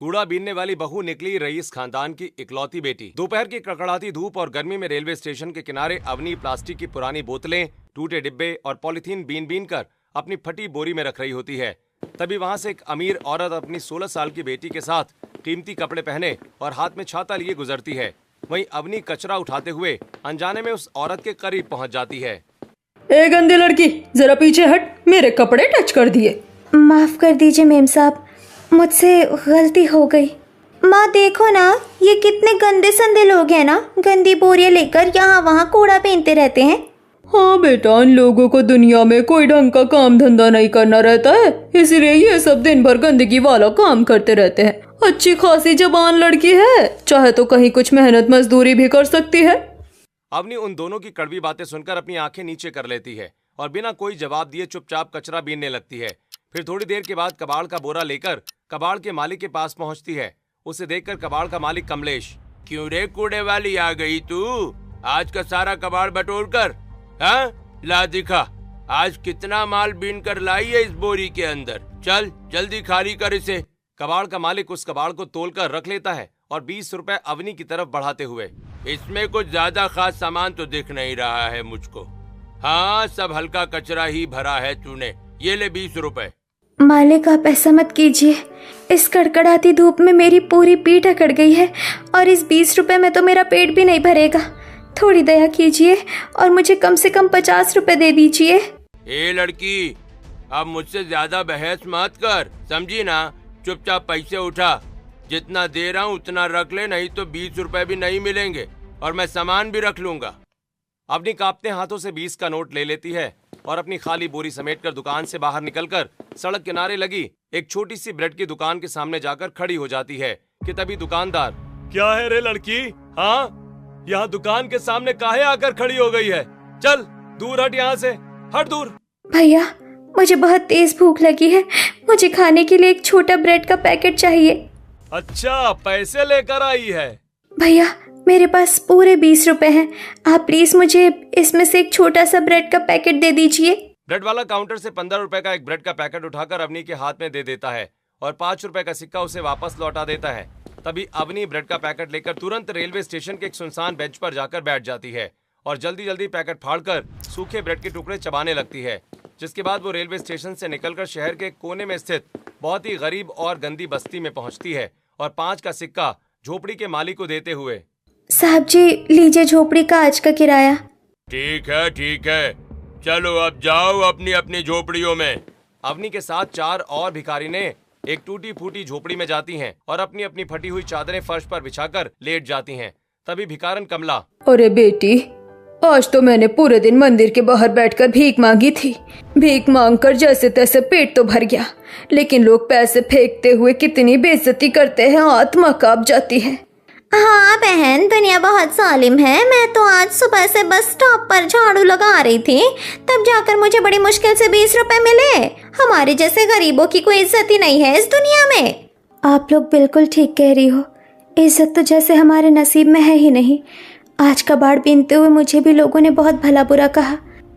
कूड़ा बीनने वाली बहू निकली रईस खानदान की इकलौती बेटी। दोपहर की कड़कड़ाती धूप और गर्मी में रेलवे स्टेशन के किनारे अवनी प्लास्टिक की पुरानी बोतलें, टूटे डिब्बे और पॉलिथीन बीन बीन कर अपनी फटी बोरी में रख रही होती है। तभी वहां से एक अमीर औरत अपनी 16 साल की बेटी के साथ कीमती कपड़े पहने और हाथ में छाता लिए गुजरती है। वहीं अवनी कचरा उठाते हुए अनजाने में उस औरत के करीब पहुंच जाती है। ए गंदी लड़की, जरा पीछे हट, मेरे कपड़े टच कर दिए। माफ कर दीजिए मेम साहब, मुझसे गलती हो गई। माँ देखो ना, ये कितने गंदे संदे लोग हैं ना, गंदी बोरियां लेकर यहाँ वहाँ कूड़ा बीनते रहते हैं। हाँ बेटा, इन लोगों को दुनिया में कोई ढंग का काम धंधा नहीं करना रहता है, इसीलिए ये सब दिन भर गंदगी वाला काम करते रहते हैं। अच्छी खासी जवान लड़की है, चाहे तो कहीं कुछ मेहनत मजदूरी भी कर सकती है। अवनी उन दोनों की कड़वी बातें सुनकर अपनी आंखें नीचे कर लेती है और बिना कोई जवाब दिए चुपचाप कचरा बीनने लगती है। फिर थोड़ी देर के बाद कबाड़ का बोरा लेकर कबाड़ के मालिक के पास पहुंचती है। उसे देखकर कबाड़ का मालिक कमलेश, क्यों रे कूड़े वाली आ गई तू, आज का सारा कबाड़ बटोर कर। हाँ, ला दिखा, आज कितना माल बीन कर लाई है इस बोरी के अंदर, चल जल्दी खाली कर इसे। कबाड़ का मालिक उस कबाड़ को तोलकर रख लेता है और 20 रुपए अवनी की तरफ बढ़ाते हुए, इसमें कुछ ज्यादा खास सामान तो दिख नहीं रहा है मुझको। हाँ, सब हल्का कचरा ही भरा है तूने, ये ले 20 रुपए। मालिक आप ऐसा मत कीजिए, इस कड़कड़ाती धूप में मेरी पूरी पीठ अकड़ गई है और इस 20 रुपए में तो मेरा पेट भी नहीं भरेगा। थोड़ी दया कीजिए और मुझे कम से कम 50 रुपए दे दीजिए। ए लड़की, अब मुझसे ज्यादा बहस मत कर, समझी ना। चुपचाप पैसे उठा, जितना दे रहा हूँ उतना रख ले, नहीं तो 20 रुपए भी नहीं मिलेंगे और मैं सामान भी रख लूंगा। अपनी कांपते हाथों से 20 का नोट ले लेती है और अपनी खाली बोरी समेटकर दुकान से बाहर निकलकर सड़क किनारे लगी एक छोटी सी ब्रेड की दुकान के सामने जाकर खड़ी हो जाती है कि तभी दुकानदार, क्या है रे लड़की, हाँ यहाँ दुकान के सामने काहे आकर खड़ी हो गई है, चल दूर हट यहाँ से, हट दूर। भैया, मुझे बहुत तेज भूख लगी है, मुझे खाने के लिए एक छोटा ब्रेड का पैकेट चाहिए। अच्छा, पैसे लेकर आई है? भैया, मेरे पास पूरे 20 रुपए हैं, आप प्लीज मुझे इसमें से एक छोटा सा ब्रेड का पैकेट दे दीजिए। ब्रेड वाला काउंटर से 15 रुपए का एक ब्रेड का पैकेट उठाकर अवनी के हाथ में दे देता है और 5 रुपए का सिक्का उसे वापस लौटा देता है। तभी अवनी ब्रेड का पैकेट लेकर तुरंत रेलवे स्टेशन के एक सुनसान बेंच पर जाकर बैठ जाती है और जल्दी जल्दी पैकेट फाड़कर सूखे ब्रेड के टुकड़े चबाने लगती है। जिसके बाद वो रेलवे स्टेशन से निकलकर शहर के कोने में स्थित बहुत ही गरीब और गंदी बस्ती में पहुंचती है और 5 का सिक्का झोपड़ी के मालिक को देते हुए, साहब जी, लीजिए झोपड़ी का आज का किराया। ठीक है, चलो अब जाओ अपनी अपनी झोपड़ियों में। अवनी के साथ 4 और भिखारी ने एक टूटी फूटी झोपड़ी में जाती हैं और अपनी अपनी फटी हुई चादरें फर्श पर बिछाकर लेट जाती हैं। तभी भिखारन कमला, अरे बेटी, आज तो मैंने पूरे दिन मंदिर के बाहर बैठकर भीख मांगी थी। भीख मांगकर जैसे तैसे पेट तो भर गया, लेकिन लोग पैसे फेंकते हुए कितनी बेइज्जती करते हैं, आत्मा कांप जाती है। हाँ बहन, दुनिया बहुत जालिम है। मैं तो आज सुबह से बस स्टॉप पर झाड़ू लगा रही थी, तब जाकर मुझे बड़ी मुश्किल से 20 रुपए मिले। हमारे जैसे गरीबों की कोई इज्जत ही नहीं है इस दुनिया में। आप लोग बिल्कुल ठीक कह रही हो, इज्जत तो जैसे हमारे नसीब में है ही नहीं। आज कबाड़ बीनते हुए मुझे भी लोगों ने बहुत भला बुरा कहा,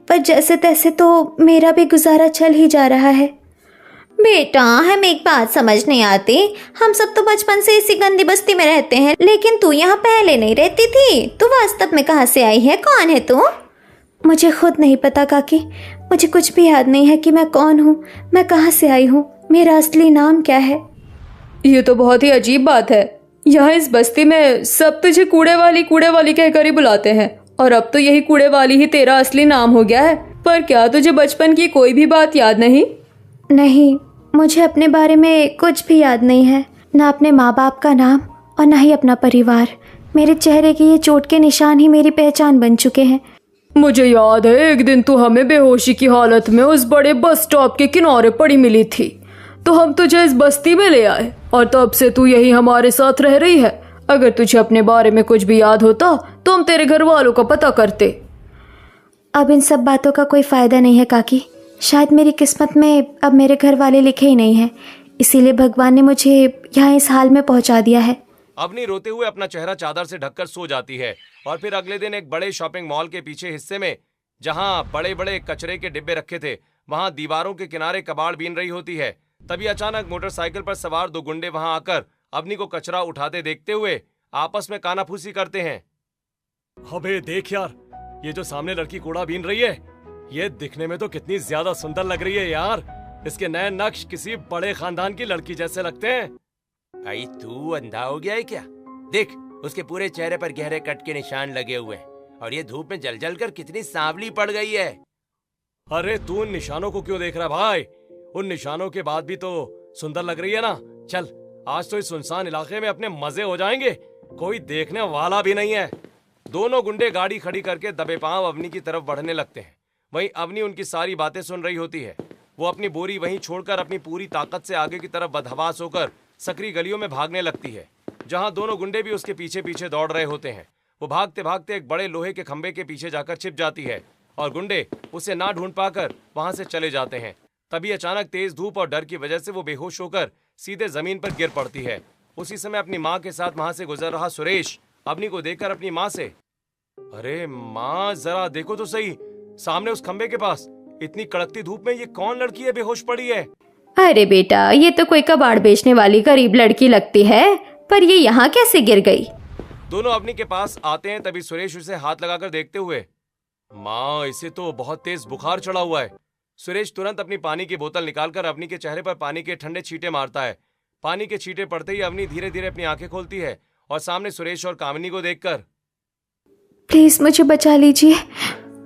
पर जैसे तैसे तो मेरा भी गुजारा चल ही जा रहा है। बेटा, हमें एक बात समझ नहीं आती, हम सब तो बचपन से इसी गंदी बस्ती में रहते हैं, लेकिन तू यहाँ पहले नहीं रहती थी। तू वास्तव में कहाँ से आई है, कौन है तू? मुझे खुद नहीं पता काकी, मुझे कुछ भी याद नहीं है कि मैं कौन हूँ, मैं कहाँ से आई हूँ, मेरा असली नाम क्या है। ये तो बहुत ही अजीब बात है। यहाँ इस बस्ती में सब तुझे कूड़े वाली कहकर ही बुलाते हैं और अब तो यही कूड़े वाली ही तेरा असली नाम हो गया है। पर क्या तुझे बचपन की कोई भी बात याद नहीं? नहीं, मुझे अपने बारे में कुछ भी याद नहीं है, ना अपने माँ बाप का नाम और ना ही अपना परिवार। मेरे चेहरे के ये चोट के निशान ही मेरी पहचान बन चुके हैं। मुझे याद है एक दिन तू हमें बेहोशी की हालत में उस बड़े बस स्टॉप के किनारे पड़ी मिली थी, तो हम तुझे इस बस्ती में ले आए और तब से तू यही हमारे साथ रह रही है। अगर तुझे अपने बारे में कुछ भी याद होता तो हम तेरे घर वालों का पता करते। अब इन सब बातों का कोई फायदा नहीं है काकी, शायद मेरी किस्मत में अब मेरे घर वाले लिखे ही नहीं हैं, इसीलिए भगवान ने मुझे यहाँ इस हाल में पहुँचा दिया है। अवनी रोते हुए अपना चेहरा चादर से ढककर सो जाती है और फिर अगले दिन एक बड़े शॉपिंग मॉल के पीछे हिस्से में, जहां बड़े बड़े कचरे के डिब्बे रखे थे, वहां दीवारों के किनारे कबाड़ बीन रही होती है। तभी अचानक मोटरसाइकिल पर सवार 2 गुंडे वहां आकर अवनी को कचरा उठाते देखते हुए आपस में कानाफूसी करते हैं। अबे देख यार, ये जो सामने लड़की कूड़ा बीन रही है, ये दिखने में तो कितनी ज्यादा सुंदर लग रही है यार। इसके नए नक्श किसी बड़े खानदान की लड़की जैसे लगते हैं। भाई तू अंधा हो गया है क्या? देख, उसके पूरे चेहरे पर गहरे कट के निशान लगे हुए हैं और ये धूप में जल जल कर कितनी सांवली पड़ गई है। अरे तू उन निशानों को क्यों देख रहा है भाई? उन निशानों के बाद भी तो सुंदर लग रही है ना। चल, आज तो इस सुनसान इलाके में अपने मजे हो जाएंगे, कोई देखने वाला भी नहीं है। दोनों गुंडे गाड़ी खड़ी करके दबे पांव अवनी की तरफ बढ़ने लगते हैं। वहीं अवनी उनकी सारी बातें सुन रही होती है। वो अपनी बोरी वहीं छोड़कर अपनी पूरी ताकत से आगे की तरफ बदहवास होकर सकरी गलियों में भागने लगती है, जहां दोनों गुंडे भी उसके पीछे पीछे दौड़ रहे होते हैं। वो भागते भागते एक बड़े लोहे के खंबे के पीछे जाकर छिप जाती है और गुंडे उसे ना ढूंढ पाकर वहां से चले जाते हैं। तभी अचानक तेज धूप और डर की वजह से वो बेहोश होकर सीधे जमीन पर गिर पड़ती है। उसी समय अपनी माँ के साथ वहां से गुजर रहा सुरेश अवनी को देखकर अपनी माँ से, अरे माँ जरा देखो तो सही, सामने उस खंबे के पास इतनी कड़कती धूप में ये कौन लड़की है बेहोश पड़ी है? अरे बेटा, ये तो कोई कबाड़ बेचने वाली गरीब लड़की लगती है, पर ये यहाँ कैसे गिर गई? दोनों अवनी के पास आते हैं। तभी सुरेश उसे हाथ लगाकर देखते हुए, माँ इसे तो बहुत तेज बुखार चढ़ा हुआ है। सुरेश तुरंत अपनी पानी की बोतल निकालकर अवनी के चेहरे पर पानी के ठंडे छींटे मारता है। पानी के छींटे पड़ते ही अवनी धीरे धीरे अपनी आंखें खोलती है और सामने सुरेश और कामिनी को देखकर, प्लीज मुझे बचा लीजिए,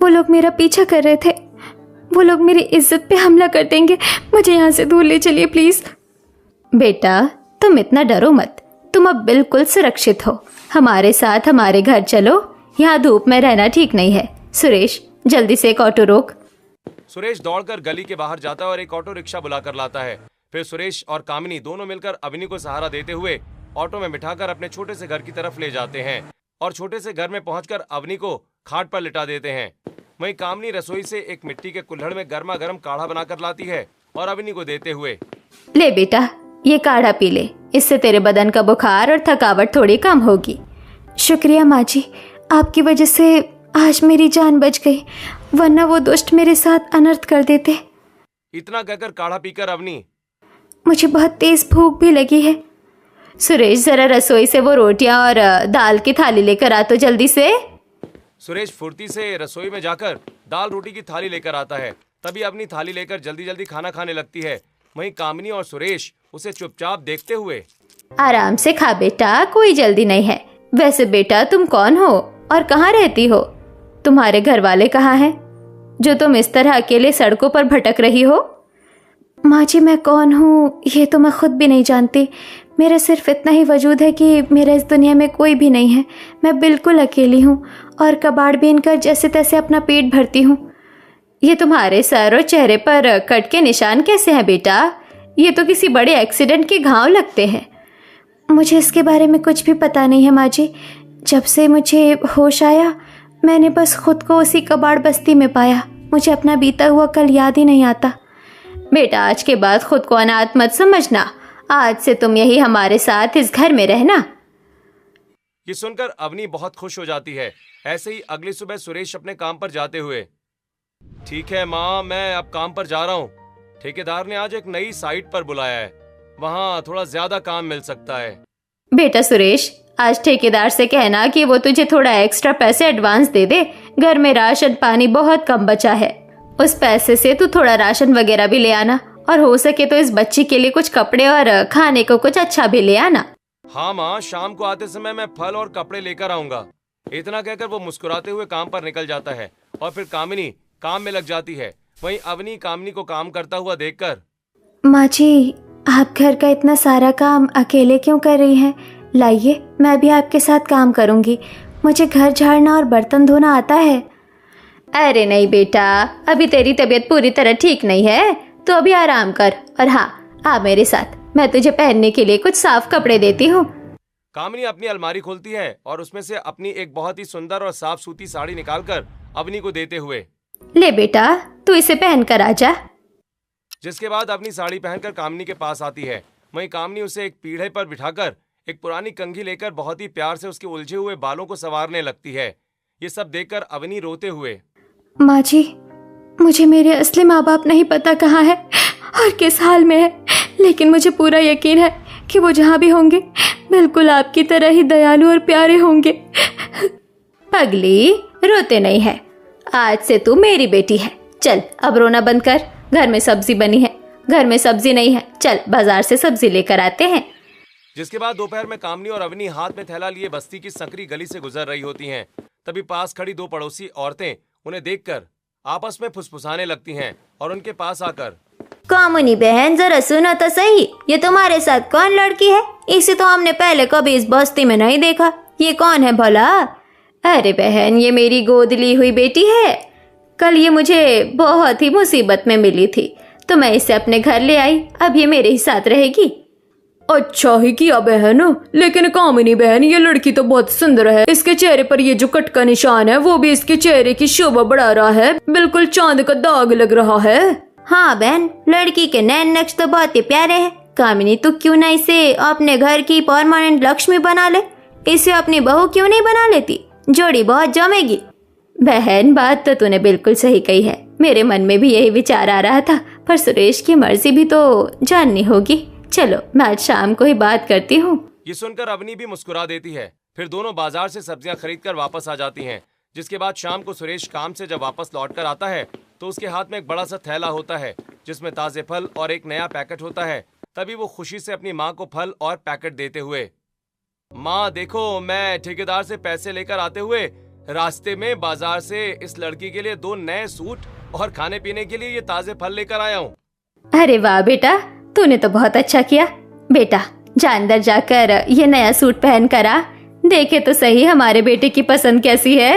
वो लोग मेरा पीछा कर रहे थे, वो लोग मेरी इज्जत पे हमला कर देंगे, मुझे यहाँ से दूर ले चलिए प्लीज। बेटा तुम इतना डरो मत, तुम अब बिल्कुल सुरक्षित हो। हमारे साथ हमारे घर चलो, यहाँ धूप में रहना ठीक नहीं है। सुरेश जल्दी से एक ऑटो रोक। सुरेश दौड़कर गली के बाहर जाता है और एक ऑटो रिक्शा बुलाकर लाता है। फिर सुरेश और कामिनी दोनों मिलकर अवनी को सहारा देते हुए ऑटो में बिठाकर अपने छोटे से घर की तरफ ले जाते हैं और छोटे से घर में पहुंचकर अवनी को खाट पर लिटा देते हैं। वहीं कामिनी रसोई से एक मिट्टी के कुल्हड़ में गर्मा गर्म काढ़ा बनाकर लाती है और अवनी को देते हुए, ले बेटा ये काढ़ा पी ले, इससे तेरे बदन का बुखार और थकावट थोड़ी कम होगी। शुक्रिया माँ जी, आपकी वजह से आज मेरी जान बच गई, वरना वो दुष्ट मेरे साथ अनर्थ कर देते। इतना कहकर काढ़ा पीकर अवनी, मुझे बहुत तेज भूख भी लगी है। सुरेश जरा रसोई से वो रोटियां और दाल की थाली लेकर आ तो जल्दी से। सुरेश फुर्ती से रसोई में जाकर दाल रोटी की थाली लेकर आता है। तभी अपनी थाली लेकर जल्दी जल्दी खाना खाने लगती है। वहीं कामिनी और सुरेश उसे चुपचाप देखते हुए, आराम से खा बेटा, कोई जल्दी नहीं है। वैसे बेटा तुम कौन हो और कहाँ रहती हो? तुम्हारे घर वाले कहाँ हैं जो तुम इस तरह अकेले सड़कों पर भटक रही हो? माँ जी मैं कौन हूँ ये तो मैं खुद भी नहीं जानती। मेरा सिर्फ इतना ही वजूद है कि मेरा इस दुनिया में कोई भी नहीं है। मैं बिल्कुल अकेली हूँ और कबाड़ बीन कर जैसे तैसे अपना पेट भरती हूँ। ये तुम्हारे सर और चेहरे पर कट के निशान कैसे हैं बेटा? ये तो किसी बड़े एक्सीडेंट के घाव लगते हैं। मुझे इसके बारे में कुछ भी पता नहीं है माँ जी। जब से मुझे होश आया मैंने बस खुद को उसी कबाड़ बस्ती में पाया। मुझे अपना बीता हुआ कल याद ही नहीं आता। बेटा आज के बाद खुद को अनाथ मत समझना, आज से तुम यही हमारे साथ इस घर में रहना। ये सुनकर अवनी बहुत खुश हो जाती है। ऐसे ही अगली सुबह सुरेश अपने काम पर जाते हुए, ठीक है माँ मैं अब काम पर जा रहा हूँ। ठेकेदार ने आज एक नई साइट पर बुलाया है, वहाँ थोड़ा ज्यादा काम मिल सकता है। बेटा सुरेश आज ठेकेदार से कहना कि वो तुझे थोड़ा एक्स्ट्रा पैसे एडवांस दे दे। घर में राशन पानी बहुत कम बचा है, उस पैसे से तू थोड़ा राशन वगैरह भी ले आना और हो सके तो इस बच्ची के लिए कुछ कपड़े और खाने को कुछ अच्छा भी ले आना। हाँ माँ, शाम को आते समय मैं फल और कपड़े लेकर आऊंगा। इतना कहकर वो मुस्कुराते हुए काम पर निकल जाता है और फिर कामिनी काम में लग जाती है। वहीं अवनी कामिनी को काम करता हुआ देखकर, माँ जी आप घर का इतना सारा काम अकेले क्यों कर रही हैं? लाइए मैं भी आपके साथ काम करूँगी, मुझे घर झाड़ना और बर्तन धोना आता है। अरे नहीं बेटा, अभी तेरी तबीयत पूरी तरह ठीक नहीं है तो अभी आराम कर। और हाँ आ मेरे साथ, मैं तुझे पहनने के लिए कुछ साफ कपड़े देती हूँ। कामिनी अपनी अलमारी खोलती है और उसमें से अपनी एक बहुत ही सुंदर और साफ सूती साड़ी निकालकर अवनी को देते हुए, ले बेटा तू इसे पहन कर आजा। जिसके बाद अपनी साड़ी पहनकर कामिनी के पास आती है। वहीं कामिनी उसे एक पीढ़े पर बिठाकर एक पुरानी कंघी लेकर बहुत ही प्यार से उसके उलझे हुए बालों को संवारने लगती है। ये सब देखकर अवनी रोते हुए, माँ जी मुझे मेरे असली माँ बाप नहीं पता कहाँ है और किस हाल में है, लेकिन मुझे पूरा यकीन है कि वो जहाँ भी होंगे बिल्कुल आपकी तरह ही दयालु और प्यारे होंगे। पगली, रोते नहीं है, आज से तू मेरी बेटी है। चल अब रोना बंद कर। घर में सब्जी बनी है। घर में सब्जी नहीं है, चल बाजार से सब्जी लेकर आते हैं। जिसके बाद दोपहर में कामनी और अवनी हाथ में थैला लिए बस्ती की संकरी गली से गुजर रही होती हैं। तभी पास खड़ी दो पड़ोसी औरतें उन्हें देखकर आपस में फुसफुसाने लगती हैं और उनके पास आकर, कामनी बहन, जरा सुनो तो सही, ये तुम्हारे साथ कौन लड़की है? इसे तो हमने पहले कभी इस बस्ती में नहीं देखा। ये कौन है भला? अरे बहन, ये मेरी गोद ली हुई बेटी है। कल ये मुझे बहुत ही मुसीबत में मिली थी तो मैं इसे अपने घर ले आई। अब ये मेरे ही साथ रहेगी। अच्छा ही किया बहन, लेकिन कामिनी बहन, ये लड़की तो बहुत सुंदर है। इसके चेहरे पर ये जो कट का निशान है वो भी इसके चेहरे की शोभा बढ़ा रहा है। बिल्कुल चांद का दाग लग रहा है। हाँ बहन, लड़की के नैन नक्श तो बहुत ही प्यारे हैं। कामिनी, तू क्यों ना इसे अपने घर की परमानेंट लक्ष्मी बना ले? इसे अपनी बहू क्यों नहीं बना लेती? जोड़ी बहुत जमेगी। बहन, बात तो तूने बिल्कुल सही कही है। मेरे मन में भी यही विचार आ रहा था, पर सुरेश की मर्जी भी तो जाननी होगी। चलो मैं आज शाम को ही बात करती हूँ। ये सुनकर अवनी भी मुस्कुरा देती है। फिर दोनों बाजार से सब्जियां खरीदकर वापस आ जाती हैं। जिसके बाद शाम को सुरेश काम से जब वापस लौटकर आता है तो उसके हाथ में एक बड़ा सा थैला होता है जिसमें ताजे फल और एक नया पैकेट होता है। तभी वो खुशी से अपनी माँ को फल और पैकेट देते हुए, माँ देखो, मैं ठेकेदार से पैसे लेकर आते हुए रास्ते में बाजार से इस लड़की के लिए 2 नए सूट और खाने पीने के लिए ये ताजे फल लेकर आया हूँ। अरे वाह बेटा, तूने तो बहुत अच्छा किया। बेटा जा अंदर जाकर ये नया सूट पहन कर आ, देखे तो सही हमारे बेटे की पसंद कैसी है।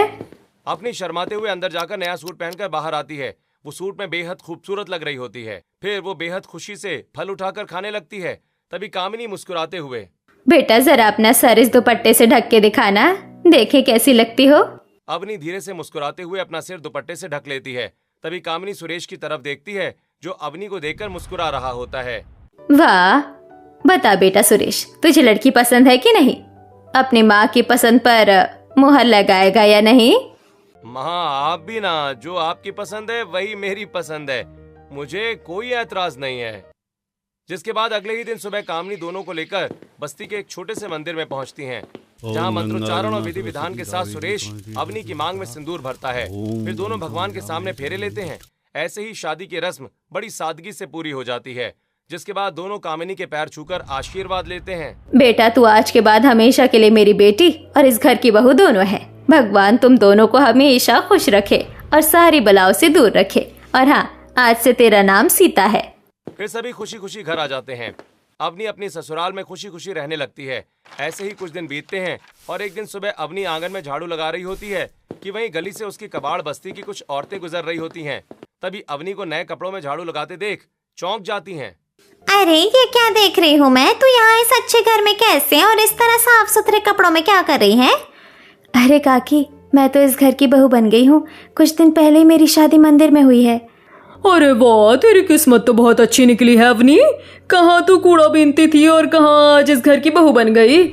अपनी शर्माते हुए अंदर जाकर नया सूट पहनकर बाहर आती है। वो सूट में बेहद खूबसूरत लग रही होती है। फिर वो बेहद खुशी से फल उठाकर खाने लगती है। तभी कामिनी मुस्कुराते हुए, बेटा जरा अपना सर इस दुपट्टे से ढक के दिखाना, देखे कैसी लगती हो। अवनी धीरे से मुस्कुराते हुए अपना सिर दुपट्टे से ढक लेती है। तभी कामिनी सुरेश की तरफ देखती है जो अवनी को देखकर मुस्कुरा रहा होता है। वाह, बता बेटा सुरेश, तुझे लड़की पसंद है कि नहीं? अपनी माँ की पसंद पर मुहर लगाएगा या नहीं? माँ आप भी ना, जो आपकी पसंद है वही मेरी पसंद है, मुझे कोई ऐतराज नहीं है। जिसके बाद अगले ही दिन सुबह कामनी दोनों को लेकर बस्ती के एक छोटे से मंदिर में पहुंचती हैं, जहां मंत्रोच्चारण और विधि विधान के साथ सुरेश अवनी की मांग में सिंदूर भरता है। फिर दोनों भगवान के सामने फेरे लेते हैं। ऐसे ही शादी की रस्म बड़ी सादगी से पूरी हो जाती है। जिसके बाद दोनों कामिनी के पैर छूकर आशीर्वाद लेते हैं। बेटा तू आज के बाद हमेशा के लिए मेरी बेटी और इस घर की बहू दोनों है। भगवान तुम दोनों को हमेशा खुश रखे और सारी बलाओं से दूर रखे। और हाँ, आज से तेरा नाम सीता है। फिर सभी खुशी खुशी घर आ जाते हैं। अवनी अपनी ससुराल में खुशी खुशी रहने लगती है। ऐसे ही कुछ दिन बीतते हैं और एक दिन सुबह अवनी आंगन में झाड़ू लगा रही होती है कि वहीं गली से उसकी कबाड़ बस्ती की कुछ औरतें गुजर रही होती हैं। तभी अवनी को नए कपड़ों में झाड़ू लगाते देख चौंक जाती हैं। अरे ये क्या देख रही हूँ मैं? तू यहाँ इस अच्छे घर में कैसे और इस तरह साफ सुथरे कपड़ों में क्या कर रही है? अरे काकी, मैं तो इस घर की बहू बन गई हूँ। कुछ दिन पहले ही मेरी शादी मंदिर में हुई है। अरे वाह, तेरी किस्मत तो बहुत अच्छी निकली है अवनी। कहाँ तू कूड़ा बीनती थी और कहाँ आज इस घर की बहू बन गई।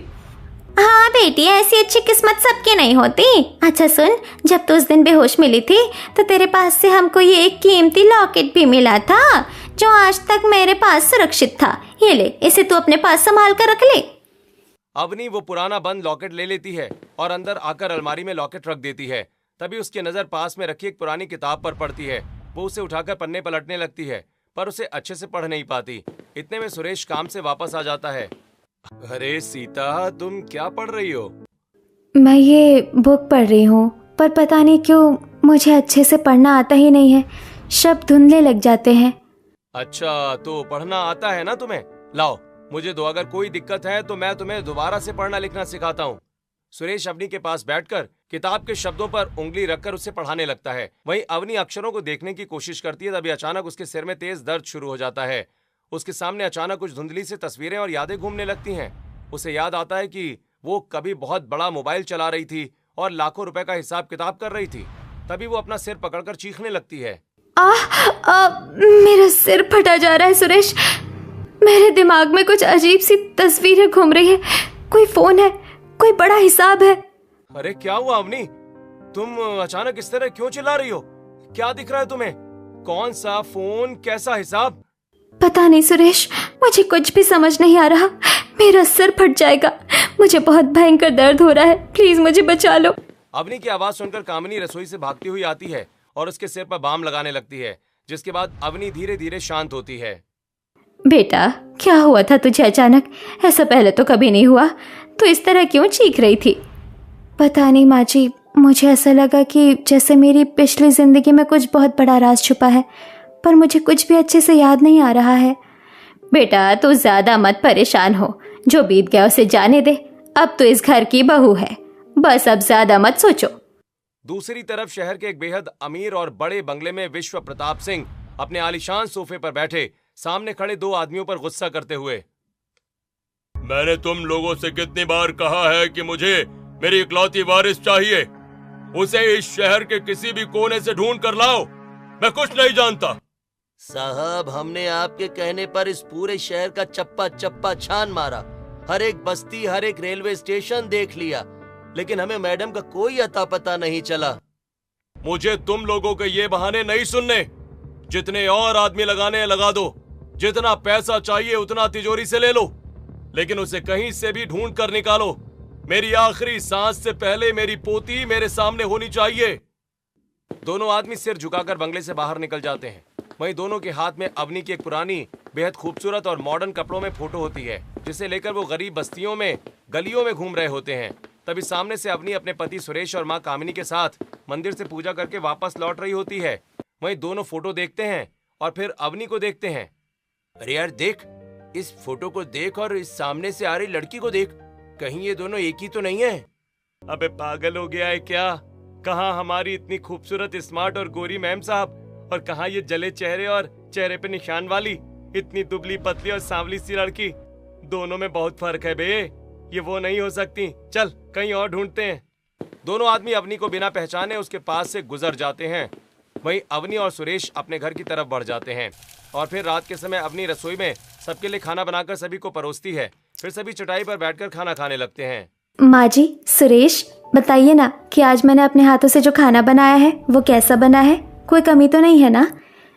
हाँ बेटी, ऐसी अच्छी किस्मत सबकी नहीं होती। अच्छा सुन, जब तू उस दिन बेहोश मिली थी तो तेरे पास से हमको ये एक कीमती लॉकेट भी मिला था जो आज तक मेरे पास सुरक्षित था। ये ले, इसे तू अपने पास संभाल कर रख ले। अवनी वो पुराना बंद लॉकेट ले लेती है और अंदर आकर अलमारी में लॉकेट रख देती है। तभी उसकी नजर पास में रखी एक पुरानी किताब पर पड़ती है। वो उसे उठाकर पन्ने पलटने लगती है पर उसे अच्छे से पढ़ नहीं पाती। इतने में सुरेश काम से वापस आ जाता है। अरे सीता, तुम क्या पढ़ रही हो? मैं ये बुक पढ़ रही हूँ, पर पता नहीं क्यों मुझे अच्छे से पढ़ना आता ही नहीं है। शब्द धुंधले लग जाते हैं। अच्छा, तो पढ़ना आता है ना तुम्हें? लाओ मुझे दो, अगर कोई दिक्कत है तो मैं तुम्हें दोबारा से पढ़ना लिखना सिखाता हूँ। सुरेश अवनी के पास बैठकर किताब के शब्दों पर उंगली रखकर उसे पढ़ाने लगता है। वहीं अवनी अक्षरों को देखने की कोशिश करती है। तभी अचानक उसके सिर में तेज दर्द शुरू हो जाता है। उसके सामने अचानक कुछ धुंधली से तस्वीरें और यादें घूमने लगती हैं। उसे याद आता है कि वो कभी बहुत बड़ा मोबाइल चला रही थी और लाखों रुपए का हिसाब किताब कर रही थी। तभी वो अपना सिर पकड़कर चीखने लगती है। मेरा सिर फटा जा रहा है सुरेश। मेरे दिमाग में कुछ अजीब सी तस्वीरें घूम रही है। कोई फोन है, कोई बड़ा हिसाब है। अरे क्या हुआ अवनी? तुम अचानक इस तरह क्यों चिल्ला रही हो? क्या दिख रहा है तुम्हें? कौन सा फोन, कैसा हिसाब? पता नहीं सुरेश, मुझे कुछ भी समझ नहीं आ रहा। मेरा सर फट जाएगा, मुझे बहुत भयंकर दर्द हो रहा है, प्लीज मुझे बचा लो। अवनी की आवाज सुनकर कामिनी रसोई से भागती हुई आती है और उसके सिर पर बाम लगाने लगती है, जिसके बाद अवनी धीरे धीरे शांत होती है। बेटा, क्या हुआ था तुझे अचानक? ऐसा पहले तो कभी नहीं हुआ। तो इस तरह क्यों चीख रही थी? पता नहीं माँ जी, मुझे ऐसा लगा कि जैसे मेरी पिछली जिंदगी में कुछ बहुत बड़ा राज छुपा है, पर मुझे कुछ भी अच्छे से याद नहीं आ रहा है। बेटा, तू ज्यादा मत परेशान हो, जो बीत गया उसे जाने दे। अब तो इस घर की बहू है, बस अब ज्यादा मत सोचो। दूसरी तरफ शहर के एक बेहद अमीर और बड़े बंगले में विश्व प्रताप सिंह अपने आलीशान सोफे पर बैठे सामने खड़े दो आदमियों पर गुस्सा करते हुए, मैंने तुम लोगों से कितनी बार कहा है कि मुझे मेरी इकलौती वारिस चाहिए। उसे इस शहर के किसी भी कोने से ढूंढ कर लाओ, मैं कुछ नहीं जानता। साहब, हमने आपके कहने पर इस पूरे शहर का चप्पा चप्पा छान मारा, हर एक बस्ती, हर एक रेलवे स्टेशन देख लिया, लेकिन हमें मैडम का कोई अता पता नहीं चला। मुझे तुम लोगों के ये बहाने नहीं सुनने। जितने और आदमी लगाने हैं लगा दो, जितना पैसा चाहिए उतना तिजोरी से ले लो, लेकिन उसे कहीं से भी ढूंढ कर निकालो। मेरी आखिरी सांस से पहले मेरी पोती मेरे सामने होनी चाहिए। दोनों आदमी सिर झुकाकर बंगले से बाहर निकल जाते हैं। वहीं दोनों के हाथ में अवनी की एक पुरानी बेहद खूबसूरत और मॉडर्न कपड़ों में फोटो होती है, जिसे लेकर वो गरीब बस्तियों में गलियों में घूम रहे होते हैं। तभी सामने से अवनी अपने पति सुरेश और माँ कामिनी के साथ मंदिर से पूजा करके वापस लौट रही होती है। वहीं दोनों फोटो देखते हैं और फिर अवनी को देखते हैं। अरे यार देख, इस फोटो को देख और इस सामने से आ रही लड़की को देख, कहीं ये दोनों एक ही तो नहीं है? अबे पागल हो गया है क्या? कहाँ हमारी इतनी खूबसूरत, स्मार्ट और गोरी मैम साहब, और कहाँ ये जले चेहरे और चेहरे पे निशान वाली इतनी दुबली पतली और सांवली सी लड़की। दोनों में बहुत फर्क है बे, ये वो नहीं हो सकती। चल कहीं और ढूंढते हैं। दोनों आदमी अवनी को बिना पहचाने उसके पास से गुजर जाते हैं। वहीं अवनी और सुरेश अपने घर की तरफ बढ़ जाते हैं और फिर रात के समय अवनी रसोई में सबके लिए खाना बनाकर सभी को परोसती है। फिर सभी चटाई पर बैठकर खाना खाने लगते हैं। माँ जी, सुरेश, बताइए ना कि आज मैंने अपने हाथों से जो खाना बनाया है वो कैसा बना है? कोई कमी तो नहीं है ना?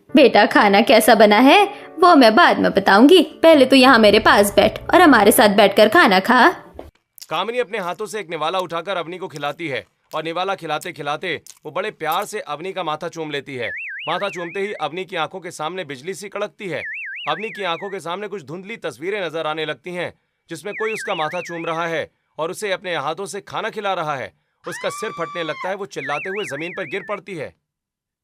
बेटा, खाना कैसा बना है वो मैं बाद में बताऊंगी, पहले तो यहाँ मेरे पास बैठ और हमारे साथ बैठकर खाना खा। कामिनी अपने हाथों से एक निवाला उठाकर अवनी को खिलाती है और निवाला खिलाते खिलाते वो बड़े प्यार से अवनी का माथा चूम लेती है। माथा चूमते ही अवनी की आंखों के सामने बिजली सी कड़कती है। अवनी की आंखों के सामने कुछ धुंधली तस्वीरें नजर आने लगती हैं, जिसमें कोई उसका माथा चूम रहा है और उसे अपने हाथों से खाना खिला रहा है। उसका सिर फटने लगता है, वो चिल्लाते हुए जमीन पर गिर पड़ती है।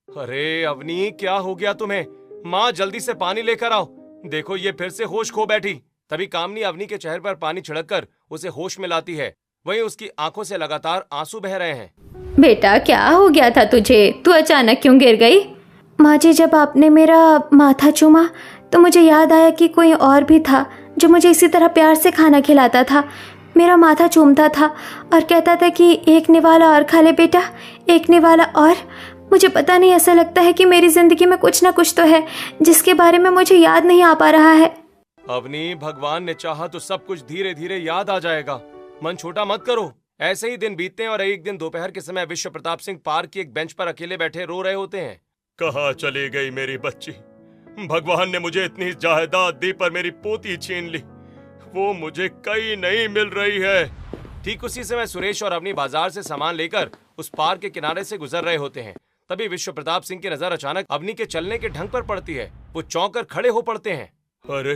अरे अवनी, क्या हो गया तुम्हें? माँ, जल्दी से पानी लेकर आओ, देखो ये फिर से होश खो बैठी। तभी कामिनी अवनी के चेहरे पर पानी छिड़ककर उसे होश में लाती है। वहीं उसकी आंखों से लगातार आंसू बह रहे हैं। बेटा, क्या हो गया था तुझे? तू अचानक क्यों गिर गई? माँ जी, जब आपने मेरा माथा चूमा तो मुझे याद आया कि कोई और भी था जो मुझे इसी तरह प्यार से खाना खिलाता था, मेरा माथा चूमता था और कहता था कि एक निवाला और खा ले बेटा, एक निवाला और। मुझे पता नहीं, ऐसा लगता है कि मेरी जिंदगी में कुछ ना कुछ तो है जिसके बारे में मुझे याद नहीं आ पा रहा है। अवनी, भगवान ने चाहा तो सब कुछ धीरे धीरे याद आ जाएगा, मन छोटा मत करो। ऐसे ही दिन बीतते हैं और एक दिन दोपहर के समय विश्व प्रताप सिंह पार्क की एक बेंच पर अकेले बैठे रो रहे होते हैं। कहाँ चली गई मेरी बच्ची? भगवान ने मुझे इतनी जायदाद दी पर मेरी पोती छीन ली, वो मुझे कहीं नहीं मिल रही है। ठीक उसी समय सुरेश और अवनी बाजार से सामान लेकर उस पार्क के किनारे से गुजर रहे होते हैं। तभी विश्व प्रताप सिंह की नजर अचानक अवनी के चलने के ढंग पर पड़ती है। वो चौंक कर खड़े हो पड़ते हैं। अरे,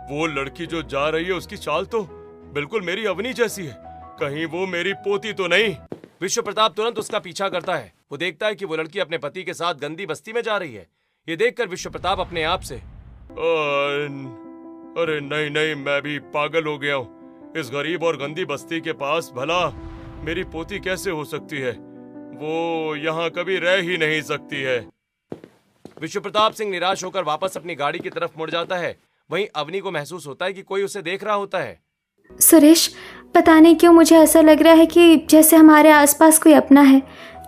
वो लड़की जो जा रही है उसकी चाल तो बिल्कुल मेरी अवनी जैसी है, कहीं वो मेरी पोती तो नहीं? विश्व प्रताप तुरंत उसका पीछा करता है। वो देखता है कि वो लड़की अपने पति के साथ गंदी बस्ती में जा रही है। ये देखकर विश्व प्रताप अपने आप से, अरे नहीं नहीं, मैं भी पागल हो गया हूँ। इस गरीब और गंदी बस्ती के पास भला मेरी पोती कैसे हो सकती है? वो यहाँ कभी रह ही नहीं सकती है। विश्व प्रताप सिंह निराश होकर वापस अपनी गाड़ी की तरफ मुड़ जाता है। वहीं अवनी को महसूस होता है कि कोई उसे देख रहा होता है। सुरेश, पता नहीं क्यों मुझे ऐसा लग रहा है कि जैसे हमारे आसपास कोई अपना है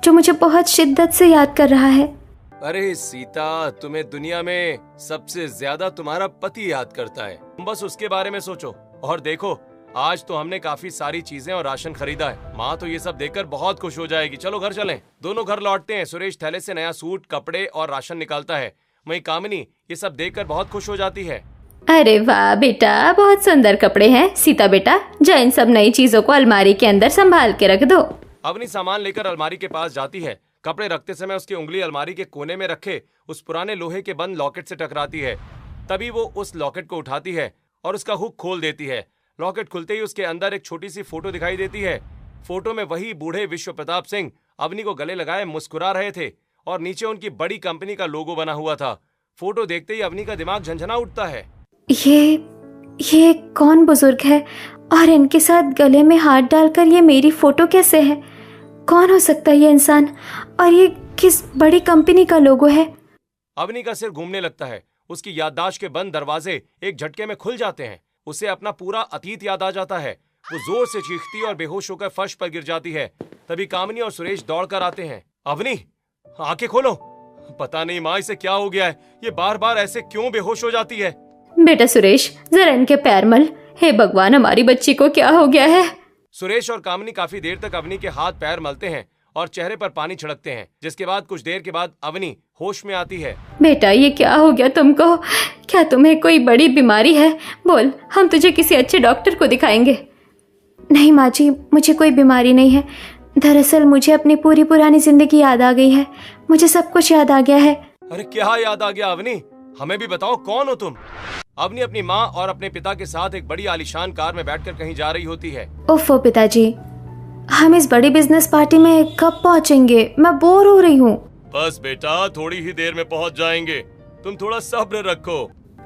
जो मुझे बहुत शिद्दत से याद कर रहा है। अरे सीता, तुम्हें दुनिया में सबसे ज्यादा तुम्हारा पति याद करता है। बस उसके बारे में सोचो। और देखो, आज तो हमने काफी सारी चीजें और राशन खरीदा है। माँ तो ये सब देखकर बहुत खुश हो जाएगी। चलो घर चलें। दोनों घर लौटते हैं। सुरेश थैले से नया सूट, कपड़े और राशन निकालता है। वहीं कामिनी ये सब देखकर बहुत खुश हो जाती है। अरे वाह बेटा, बहुत सुंदर कपड़े हैं। सीता बेटा, जा इन सब नई चीजों को अलमारी के अंदर संभाल के रख दो। अवनी सामान लेकर अलमारी के पास जाती है। कपड़े रखते समय उसकी उंगली अलमारी के कोने में रखे उस पुराने लोहे के बंद लॉकेट से टकराती है। तभी वो उस लॉकेट को उठाती है और उसका हुक खोल देती है। लॉकेट खुलते ही उसके अंदर एक छोटी सी फोटो दिखाई देती है। फोटो में वही बूढ़े विश्व प्रताप सिंह अवनी को गले लगाए मुस्कुरा रहे थे और नीचे उनकी बड़ी कंपनी का लोगो बना हुआ था। फोटो देखते ही अवनी का दिमाग झंझना उठता है। ये कौन बुजुर्ग है और इनके साथ गले में हाथ डालकर ये मेरी फोटो कैसे है? कौन हो सकता है ये इंसान? और ये किस बड़ी कंपनी का लोगो है? अवनी का सिर घूमने लगता है। उसकी याददाश्त के बंद दरवाजे एक झटके में खुल जाते हैं। उसे अपना पूरा अतीत याद आ जाता है। वो जोर से चीखती और बेहोश होकर फर्श पर गिर जाती है। तभी कामिनी और सुरेश दौड़कर आते हैं। अवनी, आंखें खोलो। पता नहीं माँ, इसे क्या हो गया है? ये बार बार ऐसे क्यों बेहोश हो जाती है? बेटा सुरेश, जरा इनके पैर मल। हे भगवान, हमारी बच्ची को क्या हो गया है? सुरेश और कामिनी काफी देर तक अवनी के हाथ पैर मलते हैं और चेहरे पर पानी छिड़कते हैं, जिसके बाद कुछ देर के बाद अवनी होश में आती है। बेटा, ये क्या हो गया तुमको? क्या तुम्हें कोई बड़ी बीमारी है? बोल, हम तुझे किसी अच्छे डॉक्टर को दिखाएंगे। नहीं माँ जी, मुझे कोई बीमारी नहीं है। दरअसल मुझे अपनी पूरी पुरानी जिंदगी याद आ गई है। मुझे सब कुछ याद आ गया है। अरे क्या याद आ गया अवनी? हमें भी बताओ, कौन हो तुम? अवनी अपनी माँ और अपने पिता के साथ एक बड़ी आलीशान कार में बैठकर कहीं जा रही होती है। ओफो पिताजी, हम इस बड़ी बिजनेस पार्टी में कब पहुँचेंगे? मैं बोर हो रही हूँ। बस बेटा, थोड़ी ही देर में पहुंच जाएंगे। तुम थोड़ा सब्र रखो।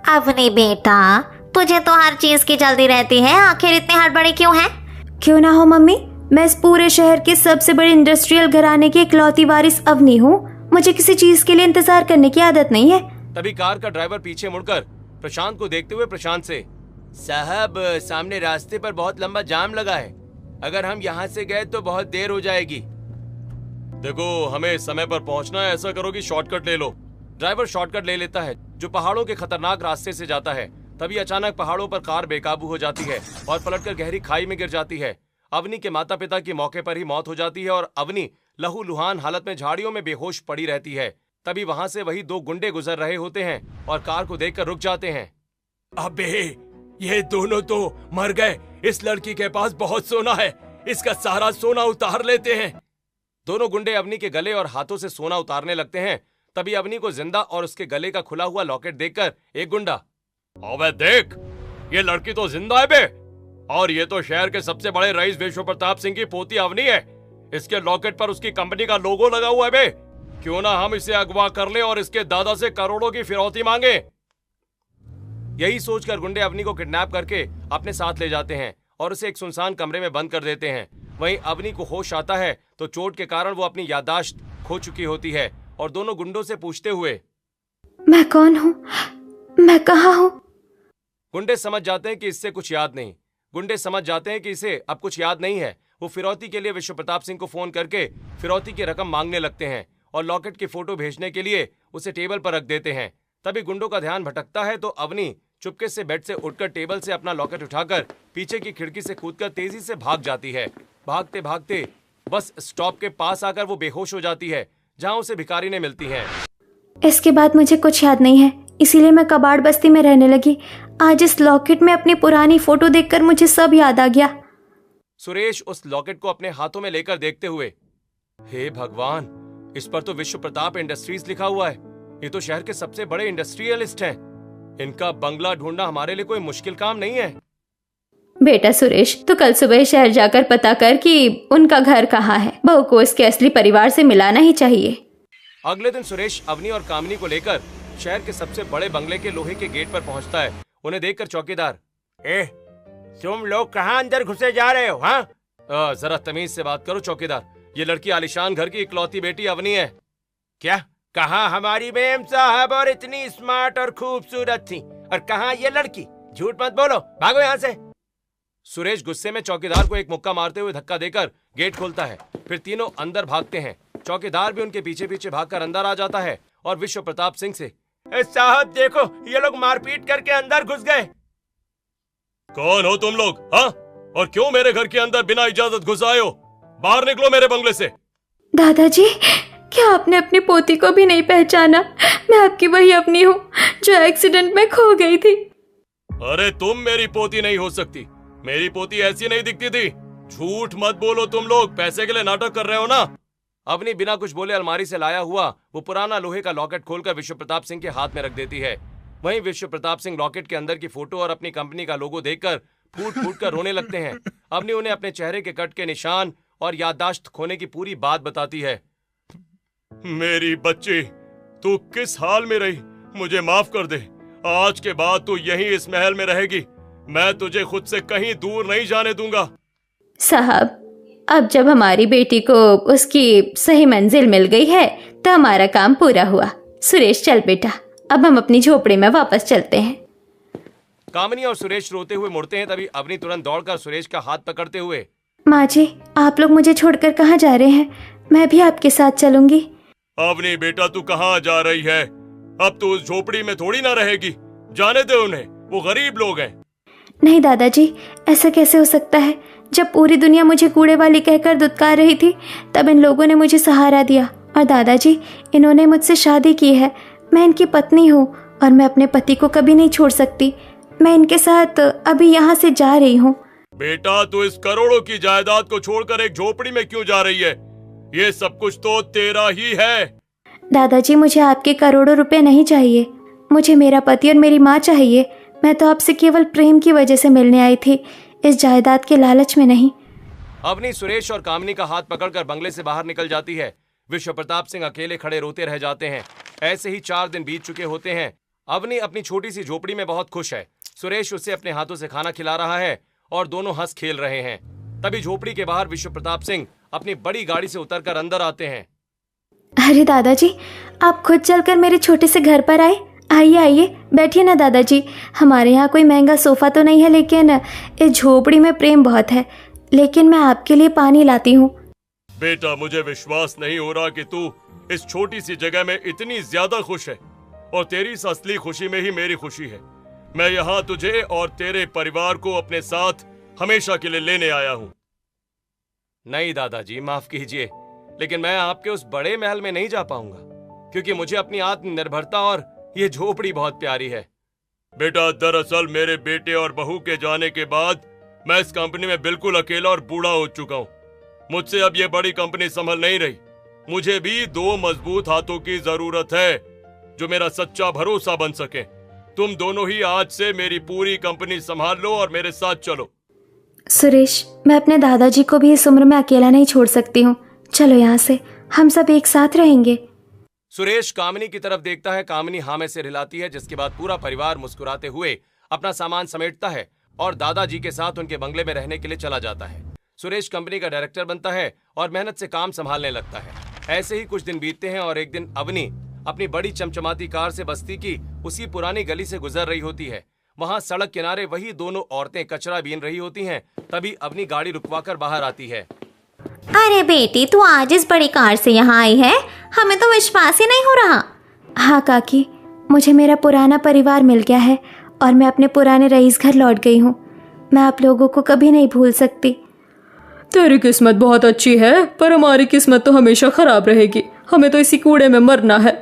अवनी बेटा, तुझे तो हर चीज की जल्दी रहती है, आखिर इतनी हड़बड़ी क्यों है? क्यों ना हो मम्मी, मैं इस पूरे शहर के सबसे बड़े इंडस्ट्रियल घराने की इकलौती वारिस अवनी हूँ। मुझे किसी चीज के लिए इंतजार करने की आदत नहीं है। तभी कार का ड्राइवर पीछे मुड़कर प्रशांत को देखते हुए प्रशांत से, साहब सामने रास्ते पर बहुत लंबा जाम लगा है, अगर हम यहाँ से गए तो बहुत देर हो जाएगी। देखो, हमें समय पर पहुंचना है, ऐसा करो कि शॉर्टकट ले लो। ड्राइवर शॉर्टकट ले लेता है जो पहाड़ों के खतरनाक रास्ते से जाता है। तभी अचानक पहाड़ों पर कार बेकाबू हो जाती है और पलटकर गहरी खाई में गिर जाती है। अवनी के माता पिता की मौके पर ही मौत हो जाती है और अवनी लहूलुहान हालत में झाड़ियों में बेहोश पड़ी रहती है। तभी वहां से वही दो गुंडे गुजर रहे होते हैं और कार को देखकर रुक जाते हैं। अबे, ये दोनों तो मर गए। इस लड़की के पास बहुत सोना है, इसका सारा सोना उतार लेते हैं। दोनों गुंडे अवनी के गले और हाथों से सोना उतारने लगते हैं। तभी अवनी को जिंदा और उसके गले का खुला हुआ लॉकेट देखकर एक गुंडा, अबे देख, ये लड़की तो जिंदा है बे, और ये तो शहर के सबसे बड़े रईस विश्व प्रताप सिंह की पोती अवनी है। इसके लॉकेट पर उसकी कंपनी का लोगो लगा हुआ है बे। क्यों ना हम इसे अगवा कर लें और इसके दादा से करोड़ों की फिरौती मांगे। यही सोचकर गुंडे अवनी को किडनैप करके अपने साथ ले जाते हैं और उसे एक सुनसान कमरे में बंद कर देते हैं। वहीं अवनी को होश आता है तो चोट के कारण वो अपनी याददाश्त खो चुकी होती है और दोनों गुंडों से पूछते हुए, मैं कौन हूँ? मैं कहाँ हूँ? गुंडे समझ जाते हैं कि इससे कुछ याद नहीं। गुंडे समझ जाते हैं कि इसे अब कुछ याद नहीं है। वो फिरौती के लिए विश्व प्रताप सिंह को फोन करके फिरौती की रकम मांगने लगते हैं और लॉकेट की फोटो भेजने के लिए उसे टेबल पर रख देते हैं। तभी गुंडों का ध्यान भटकता है तो अवनी चुपके से बेड से उठकर टेबल से अपना लॉकेट उठाकर पीछे की खिड़की से कूदकर तेजी से भाग जाती है। भागते भागते बस स्टॉप के पास आकर वो बेहोश हो जाती है, जहां उसे भिखारी ने मिलती है। इसके बाद मुझे कुछ याद नहीं है, इसीलिए मैं कबाड़ बस्ती में रहने लगी। आज इस लॉकेट में अपनी पुरानी फोटो देखकर मुझे सब याद आ गया। सुरेश उस लॉकेट को अपने हाथों में लेकर देखते हुए, हे भगवान, इस पर तो विश्व प्रताप इंडस्ट्रीज लिखा हुआ है। ये तो शहर के सबसे बड़े इंडस्ट्रियलिस्ट हैं। इनका बंगला ढूंढना हमारे लिए कोई मुश्किल काम नहीं है। बेटा सुरेश, तो कल सुबह शहर जाकर पता कर कि उनका घर कहाँ है। बहू को उसके असली परिवार से मिलाना ही चाहिए। अगले दिन सुरेश अवनी और कामिनी को लेकर शहर के सबसे बड़े बंगले के लोहे के गेट पर पहुंचता है। उन्हें देखकर चौकीदार, तुम लोग कहाँ अंदर घुसे जा रहे हो? हाँ, जरा तमीज से बात करो चौकीदार। ये लड़की आलिशान घर की इकलौती बेटी अवनी है। क्या कहा हमारी बेगम साहब और इतनी स्मार्ट और खूबसूरत थी, और कहा ये लड़की? झूठ मत बोलो, भागो यहाँ से। सुरेश गुस्से में चौकीदार को एक मुक्का मारते हुए धक्का देकर गेट खोलता है। फिर तीनों अंदर भागते हैं। चौकीदार भी उनके पीछे पीछे भागकर अंदर आ जाता है और विश्व प्रताप सिंह से, साहब देखो, ये लोग मारपीट करके अंदर घुस गए। कौन हो तुम लोग? हाँ, और क्यों मेरे घर के अंदर बिना इजाजत घुस आए हो? बाहर निकलो मेरे बंगले से। दादाजी, क्या आपने अपनी पोती को भी नहीं पहचाना? मैं आपकी वही अपनी हूँ जो एक्सीडेंट में खो गई थी। अरे तुम मेरी पोती नहीं हो सकती। मेरी पोती ऐसी नहीं दिखती थी। झूठ मत बोलो तुम लोग, पैसे के लिए नाटक कर रहे हो ना। अवनी बिना कुछ बोले अलमारी से लाया हुआ वो पुराना लोहे का लॉकेट खोलकर विश्व प्रताप सिंह के हाथ में रख देती है। वहीं विश्व प्रताप सिंह लॉकेट के अंदर की फोटो और अपनी कंपनी का लोगो देखकर फूट फूट कर रोने लगते हैं। अवनी उन्हें अपने चेहरे के कट के निशान और याददाश्त खोने की पूरी बात बताती है। मेरी बच्ची, तू किस हाल में रही, मुझे माफ कर दे। आज के बाद तू यहीं इस महल में रहेगी। मैं तुझे खुद से कहीं दूर नहीं जाने दूंगा। साहब, अब जब हमारी बेटी को उसकी सही मंजिल मिल गई है तो हमारा काम पूरा हुआ। सुरेश चल बेटा, अब हम अपनी झोपड़ी में वापस चलते हैं। कामिनी और सुरेश रोते हुए मुड़ते हैं। तभी अवनी तुरंत दौड़कर सुरेश का हाथ पकड़ते हुए, माँ जी, आप लोग मुझे छोड़कर कहाँ जा रहे हैं? मैं भी आपके साथ चलूंगी। अवनी बेटा, तू कहाँ जा रही है? अब तू उस झोपड़ी में थोड़ी ना रहेगी। जाने दे उन्हें, वो गरीब लोग हैं। नहीं दादाजी, ऐसा कैसे हो सकता है? जब पूरी दुनिया मुझे कूड़े वाली कहकर दुत्कार रही थी तब इन लोगों ने मुझे सहारा दिया। और दादाजी, इन्होंने मुझसे शादी की है, मैं इनकी पत्नी हूँ और मैं अपने पति को कभी नहीं छोड़ सकती। मैं इनके साथ अभी यहाँ से जा रही हूँ। बेटा, तू इस करोड़ों की जायदाद को छोड़कर एक झोपड़ी में क्यों जा रही है? ये सब कुछ तो तेरा ही है। दादाजी, मुझे आपके करोड़ों रुपए नहीं चाहिए। मुझे मेरा पति और मेरी माँ चाहिए। मैं तो आपसे केवल प्रेम की वजह से मिलने आई थी, इस जायदाद के लालच में नहीं। अवनी सुरेश और कामिनी का हाथ पकड़कर बंगले से बाहर निकल जाती है। विश्व प्रताप सिंह अकेले खड़े रोते रह जाते हैं। ऐसे ही 4 दिन बीत चुके होते हैं। अवनी अपनी छोटी सी झोपड़ी में बहुत खुश है। सुरेश उसे अपने हाथों से खाना खिला रहा है और दोनों हंस खेल रहे हैं। तभी झोपड़ी के बाहर विश्व प्रताप सिंह अपनी बड़ी गाड़ी से उतरकर अंदर आते हैं। अरे दादाजी, आप खुद चलकर मेरे छोटे से घर पर आए। आइए आइए, बैठिए ना दादाजी। हमारे यहाँ कोई महंगा सोफा तो नहीं है, लेकिन इस झोपड़ी में प्रेम बहुत है। लेकिन मैं आपके लिए पानी लाती हूँ। बेटा, मुझे विश्वास नहीं हो रहा कि तू इस छोटी सी जगह में इतनी ज्यादा खुश है, और तेरी इस असली खुशी में ही मेरी खुशी है। मैं यहाँ तुझे और तेरे परिवार को अपने साथ हमेशा के लिए लेने आया हूँ। नहीं दादाजी, माफ कीजिए, लेकिन मैं आपके उस बड़े महल में नहीं जा पाऊंगा, क्योंकि मुझे अपनी आत्मनिर्भरता और ये झोपड़ी बहुत प्यारी है। बेटा, दरअसल मेरे बेटे और बहू के जाने के बाद मैं इस कंपनी में बिल्कुल अकेला और बूढ़ा हो चुका हूँ। मुझसे अब ये बड़ी कंपनी संभल नहीं रही। मुझे भी 2 मजबूत हाथों की जरूरत है जो मेरा सच्चा भरोसा बन सके। तुम दोनों ही आज से मेरी पूरी कंपनी संभाल लो और मेरे साथ चलो। सुरेश, मैं अपने दादाजी को भी इस उम्र में अकेला नहीं छोड़ सकती हूँ। चलो यहाँ से, हम सब एक साथ रहेंगे। सुरेश कामिनी की तरफ देखता है। कामिनी हाँ में सिर हिलाती है, जिसके बाद पूरा परिवार मुस्कुराते हुए अपना सामान समेटता है और दादाजी के साथ उनके बंगले में रहने के लिए चला जाता है। सुरेश कंपनी का डायरेक्टर बनता है और मेहनत से काम संभालने लगता है। ऐसे ही कुछ दिन बीतते हैं और एक दिन अवनी अपनी बड़ी चमचमाती कार से बस्ती की उसी पुरानी गली से गुजर रही होती है। वहाँ सड़क किनारे वही दोनों औरतें कचरा बीन रही होती हैं। तभी अपनी गाड़ी रुकवाकर बाहर आती है। अरे बेटी, तू आज इस बड़ी कार से यहाँ आई है? हमें तो विश्वास ही नहीं हो रहा। हाँ काकी, मुझे मेरा पुराना परिवार मिल गया है और मैं अपने पुराने रईस घर लौट गई हूँ। मैं आप लोगों को कभी नहीं भूल सकती। तेरी किस्मत बहुत अच्छी है, पर हमारी किस्मत तो हमेशा खराब रहेगी। हमें तो इसी कूड़े में मरना है।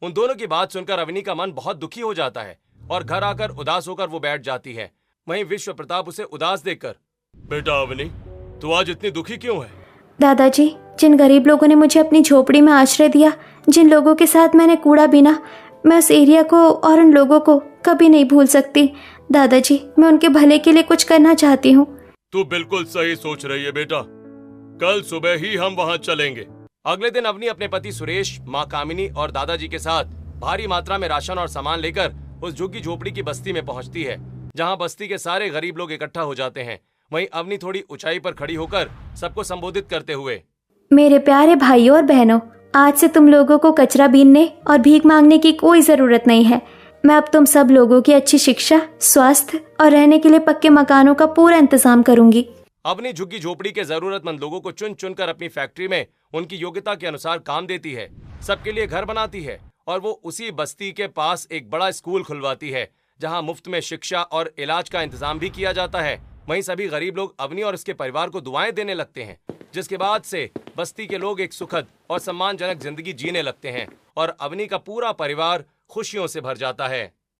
उन दोनों की बात सुनकर अवनी का मन बहुत दुखी हो जाता है और घर आकर उदास होकर वो बैठ जाती है। वहीं विश्व प्रताप उसे उदास देखकर, बेटा अवनी, तू आज इतनी दुखी क्यों है? दादाजी, जिन गरीब लोगों ने मुझे अपनी झोपड़ी में आश्रय दिया, जिन लोगों के साथ मैंने कूड़ा बीना, मैं उस एरिया को और उन लोगों को कभी नहीं भूल सकती। दादाजी, मैं उनके भले के लिए कुछ करना चाहती हूँ। तू बिल्कुल सही सोच रही है बेटा। कल सुबह ही हम वहाँ चलेंगे। अगले दिन अवनी अपने पति सुरेश, माँ कामिनी और दादाजी के साथ भारी मात्रा में राशन और सामान लेकर उस झुग्गी झोपड़ी की बस्ती में पहुंचती है, जहां बस्ती के सारे गरीब लोग इकट्ठा हो जाते हैं। वहीं अवनी थोड़ी ऊंचाई पर खड़ी होकर सबको संबोधित करते हुए, मेरे प्यारे भाइयों और बहनों, आज से तुम लोगों को कचरा बीनने और भीख मांगने की कोई जरूरत नहीं है। मैं अब तुम सब लोगों की अच्छी शिक्षा, स्वास्थ्य और रहने के लिए पक्के मकानों का पूरा इंतजाम करूंगी। अवनी झुग्गी झोपड़ी के जरूरतमंद लोगों को चुन चुनकर अपनी फैक्ट्री में उनकी योग्यता के अनुसार काम देती है, सबके लिए घर बनाती है और वो उसी बस्ती के पास एक बड़ा स्कूल खुलवाती है, जहां मुफ्त में शिक्षा और इलाज का इंतजाम भी किया जाता है। वहीं सभी गरीब लोग अवनी और उसके परिवार को दुआएं देने लगते हैं, जिसके बाद से बस्ती के लोग एक सुखद और सम्मानजनक जिंदगी जीने लगते हैं और अवनी का पूरा परिवार खुशियों से भर जाता है।